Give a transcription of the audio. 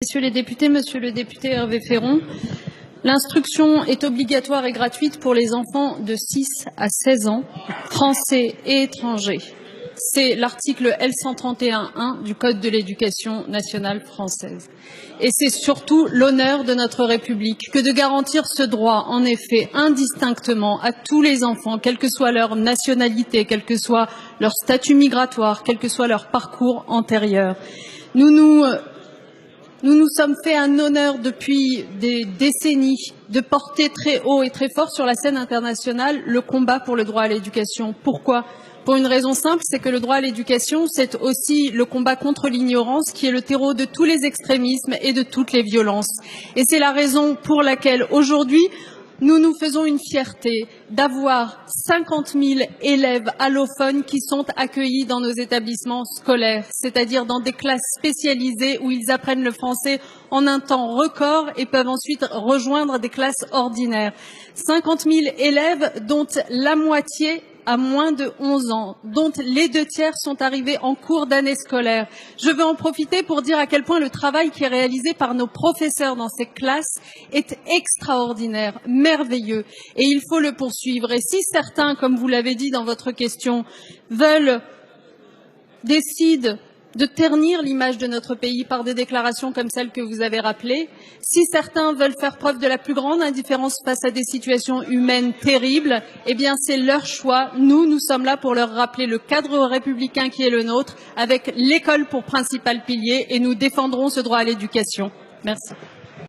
Messieurs les députés, Monsieur le député Hervé Féron, l'instruction est obligatoire et gratuite pour les enfants de 6 à 16 ans, français et étrangers. C'est l'article L131.1 du Code de l'éducation nationale française. Et c'est surtout l'honneur de notre République que de garantir ce droit, en effet, indistinctement à tous les enfants, quelle que soit leur nationalité, quel que soit leur statut migratoire, quel que soit leur parcours antérieur. Nous nous sommes fait un honneur depuis des décennies de porter très haut et très fort sur la scène internationale le combat pour le droit à l'éducation. Pourquoi ? Pour une raison simple, c'est que le droit à l'éducation, c'est aussi le combat contre l'ignorance qui est le terreau de tous les extrémismes et de toutes les violences. Et c'est la raison pour laquelle aujourd'hui, nous nous faisons une fierté d'avoir 50 000 élèves allophones qui sont accueillis dans nos établissements scolaires, c'est-à-dire dans des classes spécialisées où ils apprennent le français en un temps record et peuvent ensuite rejoindre des classes ordinaires. 50 000 élèves dont la moitié à moins de 11 ans, dont les 2/3 sont arrivés en cours d'année scolaire. Je veux en profiter pour dire à quel point le travail qui est réalisé par nos professeurs dans ces classes est extraordinaire, merveilleux, et il faut le poursuivre. Et si certains, comme vous l'avez dit dans votre question, décident de ternir l'image de notre pays par des déclarations comme celles que vous avez rappelées, si certains veulent faire preuve de la plus grande indifférence face à des situations humaines terribles, eh bien c'est leur choix. Nous sommes là pour leur rappeler le cadre républicain qui est le nôtre, avec l'école pour principal pilier, et nous défendrons ce droit à l'éducation. Merci.